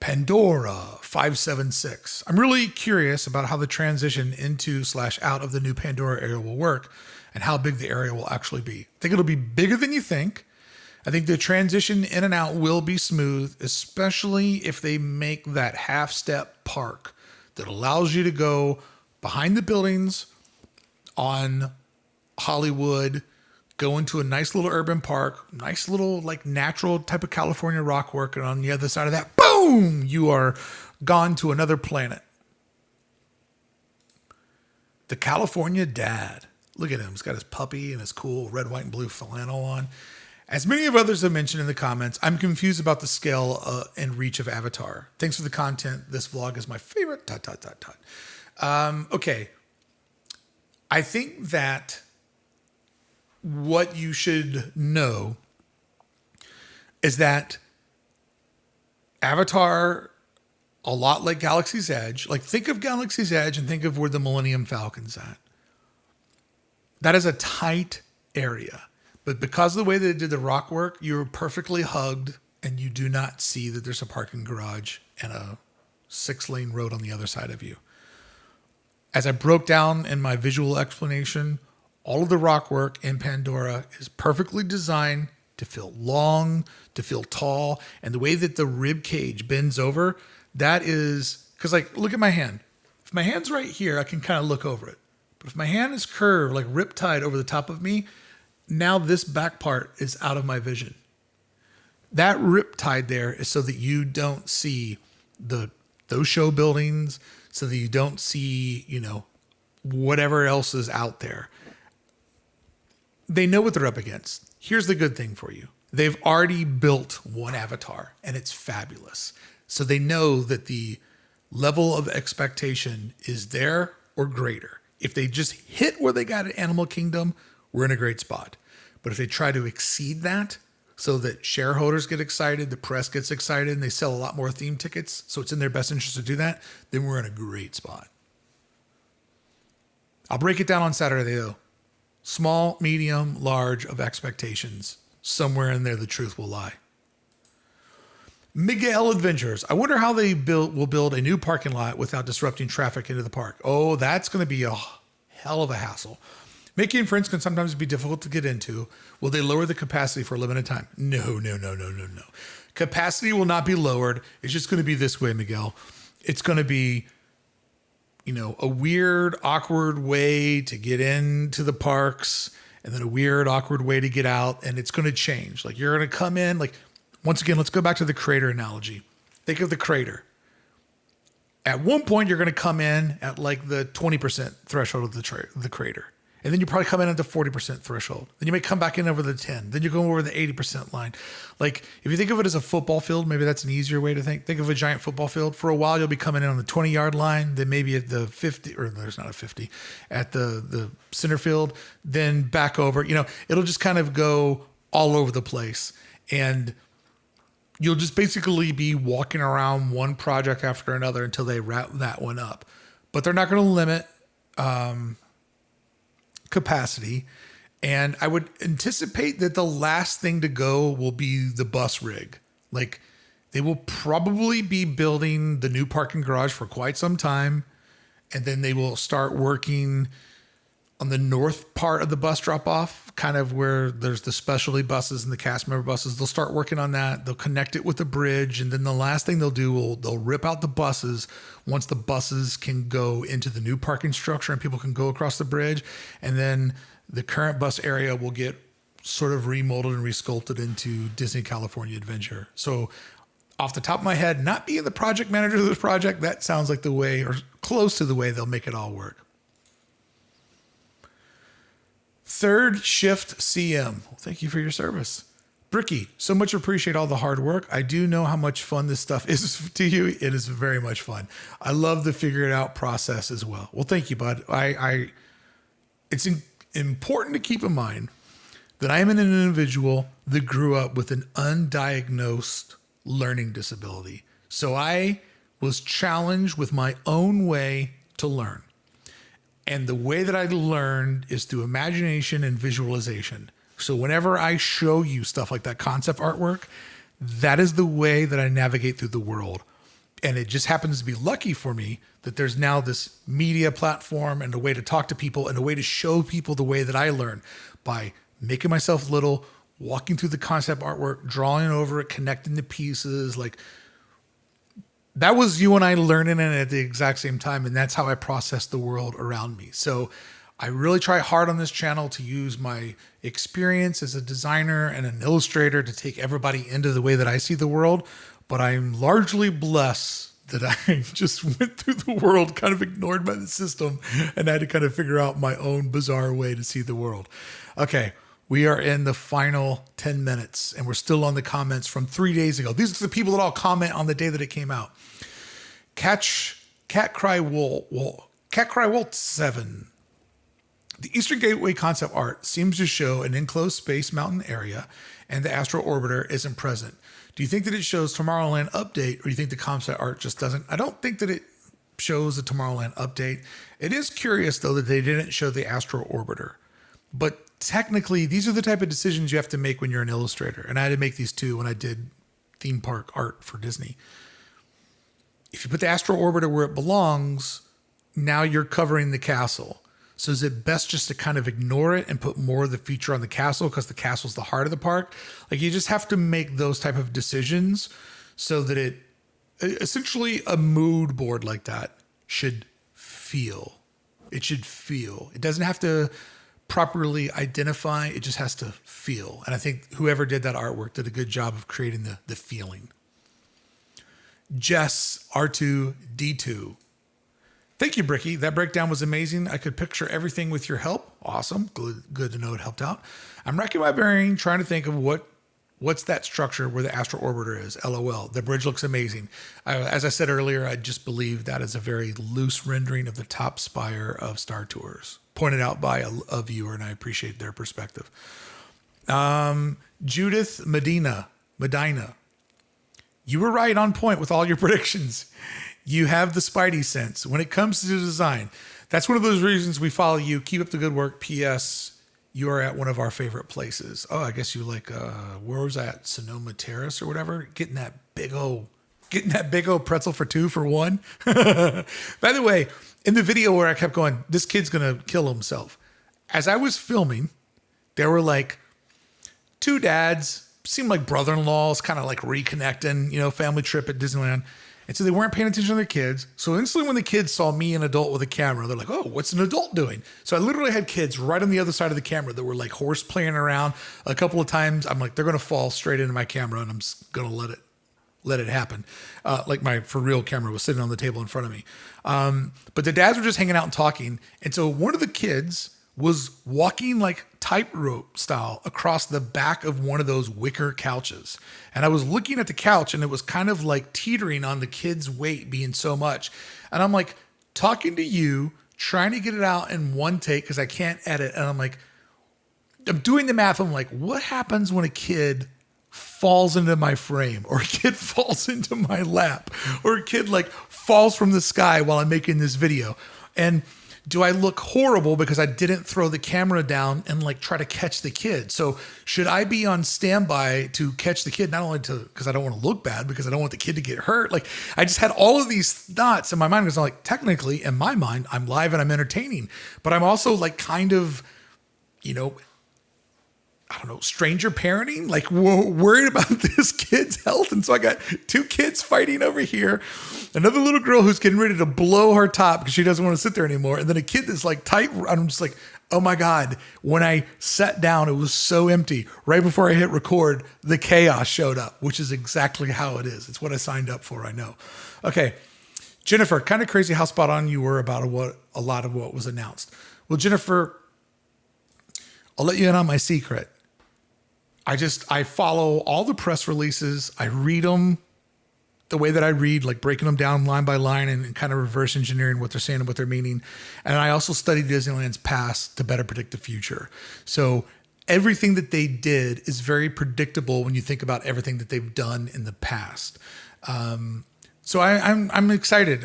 Pandora 576. I'm really curious about how the transition into/out of the new Pandora area will work and how big the area will actually be. I think it'll be bigger than you think. I think the transition in and out will be smooth, especially if they make that half-step park that allows you to go behind the buildings on Hollywood, go into a nice little urban park, nice little like natural type of California rock work, and on the other side of that, boom, you are gone to another planet. The California dad. Look at him. He's got his puppy and his cool red, white, and blue flannel on. As many of others have mentioned in the comments, I'm confused about the scale and reach of Avatar. Thanks for the content. This vlog is my favorite. ... Okay. I think that what you should know is that Avatar, a lot like Galaxy's Edge, like think of Galaxy's Edge and think of where the Millennium Falcon's at. That is a tight area. But because of the way they did the rock work, you're perfectly hugged and you do not see that there's a parking garage and a 6-lane road on the other side of you. As I broke down in my visual explanation, all of the rock work in Pandora is perfectly designed to feel long, to feel tall. And the way that the rib cage bends over, that is, because like, look at my hand. If my hand's right here, I can kind of look over it. But if my hand is curved, like riptide over the top of me, now this back part is out of my vision. That riptide there is so that you don't see those show buildings, so that you don't see, whatever else is out there. They know what they're up against. Here's the good thing for you. They've already built one Avatar, and it's fabulous. So they know that the level of expectation is there or greater. If they just hit where they got at Animal Kingdom, we're in a great spot. But if they try to exceed that so that shareholders get excited, the press gets excited, and they sell a lot more theme tickets, so it's in their best interest to do that, then we're in a great spot. I'll break it down on Saturday, though. Small, medium, large of expectations. Somewhere in there, the truth will lie. Miguel Adventures. I wonder how they will build a new parking lot without disrupting traffic into the park. Oh, that's going to be a hell of a hassle. Making friends can sometimes be difficult to get into. Will they lower the capacity for a limited time? No. Capacity will not be lowered. It's just going to be this way, Miguel. It's going to be a weird, awkward way to get into the parks and then a weird, awkward way to get out. And it's going to change. Like you're going to come in, like, once again, let's go back to the crater analogy. Think of the crater. At one point, you're going to come in at like the 20% threshold of the crater. And then you probably come in at the 40% threshold. Then you may come back in over the 10. Then you go over the 80% line. Like if you think of it as a football field, maybe that's an easier way to think. Think of a giant football field. For a while, you'll be coming in on the 20-yard line. Then maybe at the 50, or there's not a 50, at the center field. Then back over. It'll just kind of go all over the place. And you'll just basically be walking around one project after another until they wrap that one up. But they're not going to limit capacity. And I would anticipate that the last thing to go will be the bus rig. Like they will probably be building the new parking garage for quite some time. And then they will start working on the north part of the bus drop off, kind of where there's the specialty buses and the cast member buses. They'll start working on that. They'll connect it with the bridge. And then the last thing they'll do, they'll rip out the buses once the buses can go into the new parking structure and people can go across the bridge. And then the current bus area will get sort of remolded and resculpted into Disney California Adventure. So off the top of my head, not being the project manager of this project, that sounds like the way, or close to the way, they'll make it all work. Third Shift CM. Well, thank you for your service. Brickey, so much appreciate all the hard work. I do know how much fun this stuff is to you. It is very much fun. I love the figure it out process as well. Well, thank you, bud. It's important to keep in mind that I am an individual that grew up with an undiagnosed learning disability. So I was challenged with my own way to learn. And the way that I learned is through imagination and visualization. So whenever I show you stuff like that concept artwork, that is the way that I navigate through the world. And it just happens to be lucky for me that there's now this media platform and a way to talk to people and a way to show people the way that I learn by making myself little, walking through the concept artwork, drawing over it, connecting the pieces. Like, that was you and I learning it at the exact same time. And that's how I process the world around me. So I really try hard on this channel to use my experience as a designer and an illustrator to take everybody into the way that I see the world. But I'm largely blessed that I just went through the world kind of ignored by the system and had to kind of figure out my own bizarre way to see the world. Okay, we are in the final 10 minutes and we're still on the comments from 3 days ago. These are the people that all comment on the day that it came out. Cat Cry Walt 7. The Eastern Gateway concept art seems to show an enclosed space mountain area and the astro orbiter isn't present. Do you think that it shows Tomorrowland update, or do you think the concept art just doesn't? I don't think that it shows the Tomorrowland update. It is curious, though, that they didn't show the astro orbiter. But technically, these are the type of decisions you have to make when you're an illustrator. And I had to make these too when I did theme park art for Disney. If you put the astro orbiter where it belongs, now you're covering the castle. So is it best just to kind of ignore it and put more of the feature on the castle because the castle's the heart of the park? Like, you just have to make those type of decisions so that it, essentially a mood board like that should feel. It should feel. It doesn't have to properly identify. It just has to feel. And I think whoever did that artwork did a good job of creating the feeling. Jess R2D2. Thank you, Brickey. That breakdown was amazing. I could picture everything with your help. Awesome. Good to know it helped out. I'm racking my brain trying to think of what's that structure where the astro orbiter is. LOL. The bridge looks amazing. As I said earlier, I just believe that is a very loose rendering of the top spire of Star Tours, pointed out by a viewer, and I appreciate their perspective. Judith Medina. You were right on point with all your predictions. You have the Spidey sense when it comes to design. That's one of those reasons we follow you. Keep up the good work. P.S. You are at one of our favorite places. Oh, I guess you like, where was that? Sonoma Terrace or whatever? Getting that big old pretzel for 2 for 1. By the way, in the video where I kept going, this kid's going to kill himself. As I was filming, there were like 2 dads, seemed like brother-in-laws, kind of like reconnecting, family trip at Disneyland. And so they weren't paying attention to their kids. So instantly when the kids saw me, an adult with a camera, they're like, oh, what's an adult doing? So I literally had kids right on the other side of the camera that were like horse playing around. A couple of times I'm like, they're going to fall straight into my camera and I'm just going to let it happen. Like my for real camera was sitting on the table in front of me. But the dads were just hanging out and talking. And so one of the kids was walking like tightrope style across the back of one of those wicker couches. And I was looking at the couch and it was kind of like teetering on the kid's weight being so much. And I'm like talking to you, trying to get it out in one take because I can't edit. And I'm like, I'm doing the math. I'm like, what happens when a kid falls into my frame, or a kid falls into my lap, or a kid like falls from the sky while I'm making this video? And do I look horrible because I didn't throw the camera down and like try to catch the kid? So should I be on standby to catch the kid? Not only because I don't want to look bad, because I don't want the kid to get hurt. Like, I just had all of these thoughts in my mind because I'm like, technically in my mind, I'm live and I'm entertaining, but I'm also like kind of, I don't know, stranger parenting, like worried about this kid's health. And so I got 2 kids fighting over here, another little girl who's getting ready to blow her top because she doesn't want to sit there anymore. And then a kid that's like tight. I'm just like, Oh my God. When I sat down, it was so empty. Right before I hit record, the chaos showed up, which is exactly how it is. It's what I signed up for, I know. Okay. Jennifer, kind of crazy how spot on you were about a lot of what was announced. Well, Jennifer, I'll let you in on my secret. I follow all the press releases. I read them the way that I read, like breaking them down line by line and kind of reverse engineering what they're saying and what they're meaning. And I also study Disneyland's past to better predict the future. So everything that they did is very predictable when you think about everything that they've done in the past. So I'm excited.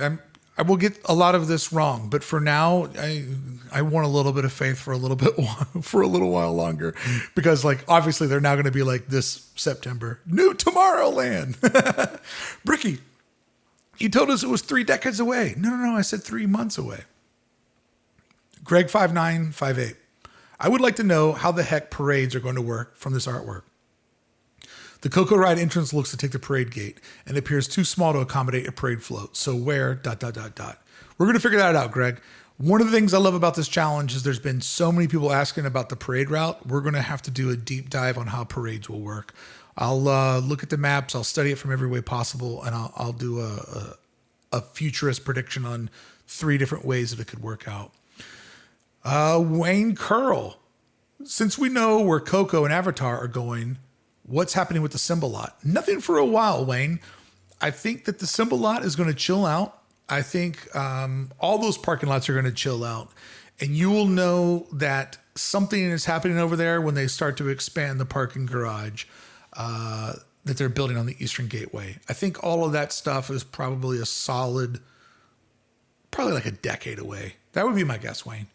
I will get a lot of this wrong, but for now, I want a little bit of faith for a little bit for a little while longer, because like obviously they're now going to be like this September, new Tomorrowland. Brickey, you told us it was 3 decades away. No, I said 3 months away. Greg 5958. I would like to know how the heck parades are going to work from this artwork. The Coco Ride entrance looks to take the parade gate and appears too small to accommodate a parade float. So where ... We're going to figure that out, Greg. One of the things I love about this challenge is there's been so many people asking about the parade route. We're going to have to do a deep dive on how parades will work. I'll look at the maps. I'll study it from every way possible. And I'll do a futurist prediction on 3 different ways that it could work out. Wayne Curl. Since we know where Coco and Avatar are going, what's happening with the Symbol lot? Nothing for a while, Wayne. I think that the Symbol lot is going to chill out. I think all those parking lots are going to chill out. And you will know that something is happening over there when they start to expand the parking garage that they're building on the Eastern Gateway. I think all of that stuff is probably probably like a decade away. That would be my guess, Wayne.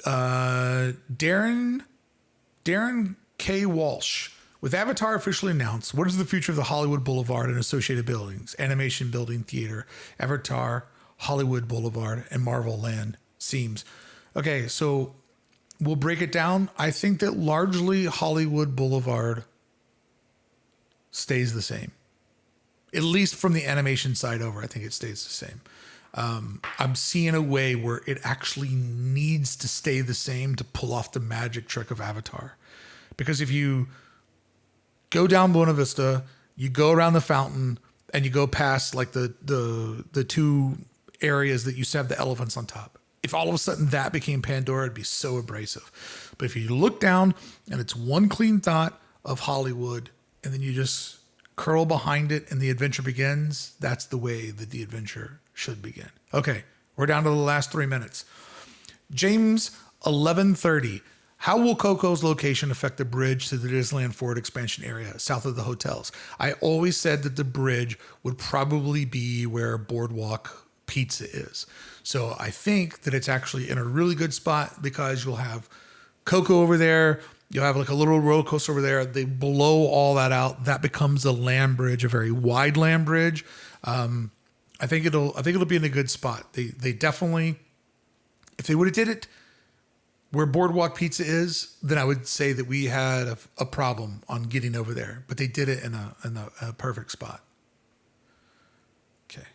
Darren K. Walsh. With Avatar officially announced, what is the future of the Hollywood Boulevard and associated buildings? Animation Building Theater, Avatar, Hollywood Boulevard, and Marvel Land seems. Okay, so we'll break it down. I think that largely Hollywood Boulevard stays the same. At least from the animation side over, I think it stays the same. I'm seeing a way where it actually needs to stay the same to pull off the magic trick of Avatar. Because if you go down Buena Vista, you go around the fountain, and you go past like the 2 areas that used to have the elephants on top. If all of a sudden that became Pandora, it'd be so abrasive. But if you look down and it's one clean thought of Hollywood, and then you just curl behind it and the adventure begins, that's the way that the adventure should begin. Okay, we're down to the last 3 minutes. James 1130. How will Coco's location affect the bridge to the Disneyland Forward expansion area south of the hotels? I always said that the bridge would probably be where Boardwalk Pizza is. So I think that it's actually in a really good spot because you'll have Coco over there. You'll have like a little roller coaster over there. They blow all that out. That becomes a land bridge, a very wide land bridge. I think it'll be in a good spot. They definitely, if they would have did it where Boardwalk Pizza is, then I would say that we had a problem on getting over there. But they did it in a perfect spot. Okay.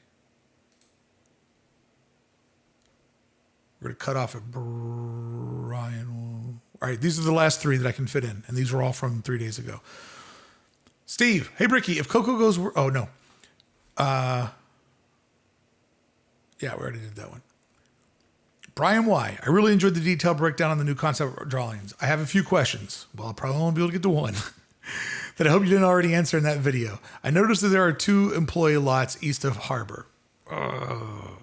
We're going to cut off at Brian. All right, these are the last 3 that I can fit in. And these were all from 3 days ago. Steve, hey, Brickey, if Coco goes... Oh, no. Yeah, we already did that one. Brian Y. I really enjoyed the detailed breakdown on the new concept drawings. I have a few questions. Well, I'll probably only be able to get to one that I hope you didn't already answer in that video. I noticed that there are 2 employee lots east of Harbor. I'm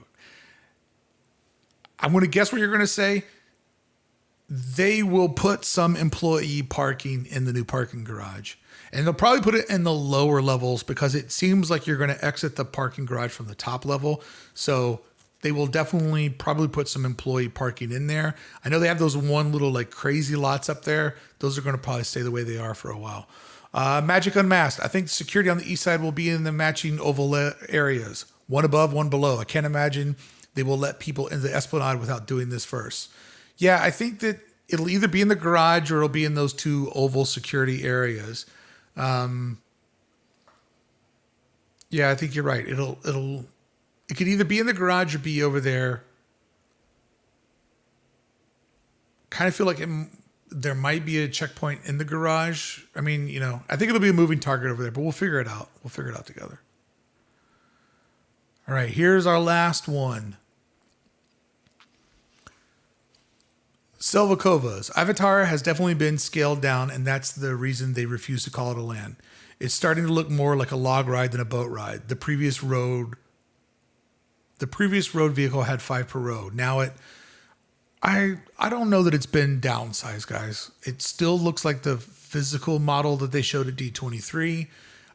going to guess what you're going to say. They will put some employee parking in the new parking garage. And they'll probably put it in the lower levels because it seems like you're going to exit the parking garage from the top level. So they will definitely probably put some employee parking in there. I know they have those one little like crazy lots up there. Those are going to probably stay the way they are for a while. Magic Unmasked. I think security on the east side will be in the matching oval areas. One above, one below. I can't imagine they will let people in the Esplanade without doing this first. Yeah, I think that it'll either be in the garage or it'll be in those 2 oval security areas. Yeah, I think you're right. It could either be in the garage or be over there Kind of feel like there might be a checkpoint in the garage. I mean, I think it'll be a moving target over there, but we'll figure it out. We'll figure it out together. All right, here's our last one. Selvakova's Avatar has definitely been scaled down, and that's the reason they refuse to call it a land. It's starting to look more like a log ride than a boat ride. The previous road vehicle had 5 per row. Now I don't know that it's been downsized, guys. It still looks like the physical model that they showed at D23.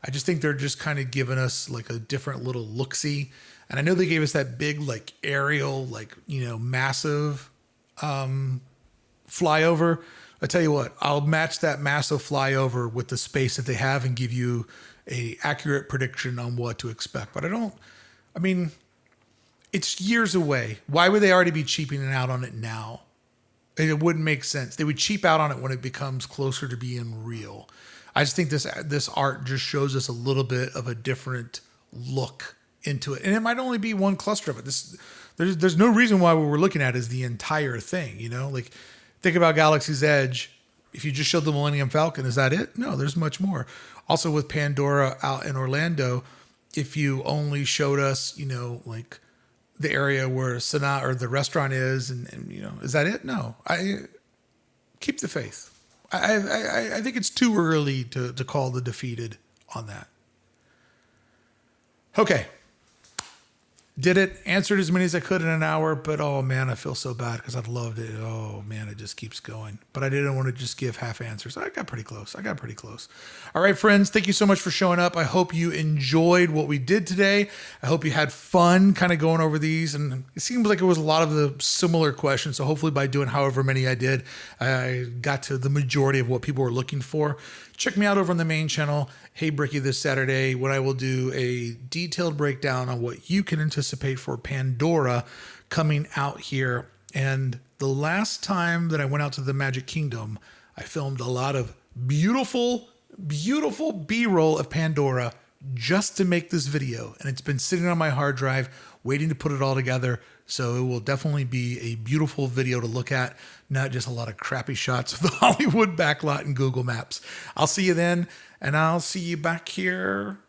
I just think they're just kind of giving us like a different little look-see. And I know they gave us that big like aerial, like, massive flyover. I tell you what, I'll match that massive flyover with the space that they have and give you a accurate prediction on what to expect. But it's years away. Why would they already be cheaping out on it now? It wouldn't make sense. They would cheap out on it when it becomes closer to being real. I just think this art just shows us a little bit of a different look into it. And it might only be one cluster of it. There's no reason why what we're looking at is the entire thing, Like, think about Galaxy's Edge. If you just showed the Millennium Falcon, is that it? No, there's much more. Also with Pandora out in Orlando, if you only showed us, like the area where Sanaa or the restaurant is, and is that it? No, I keep the faith. I think it's too early to call the defeated on that. Okay. Did it, answered as many as I could in an hour, but oh man, I feel so bad because I'd loved it. Oh man, it just keeps going. But I didn't want to just give half answers. I got pretty close. All right, friends, thank you so much for showing up. I hope you enjoyed what we did today. I hope you had fun kind of going over these. And it seems like it was a lot of the similar questions. So hopefully by doing however many I did, I got to the majority of what people were looking for. Check me out over on the main channel, Hey Brickey, this Saturday, when I will do a detailed breakdown on what you can anticipate for Pandora coming out here. And the last time that I went out to the Magic Kingdom, I filmed a lot of beautiful, beautiful B-roll of Pandora just to make this video. And it's been sitting on my hard drive, waiting to put it all together. So it will definitely be a beautiful video to look at, not just a lot of crappy shots of the Hollywood backlot and Google Maps. I'll see you then, and I'll see you back here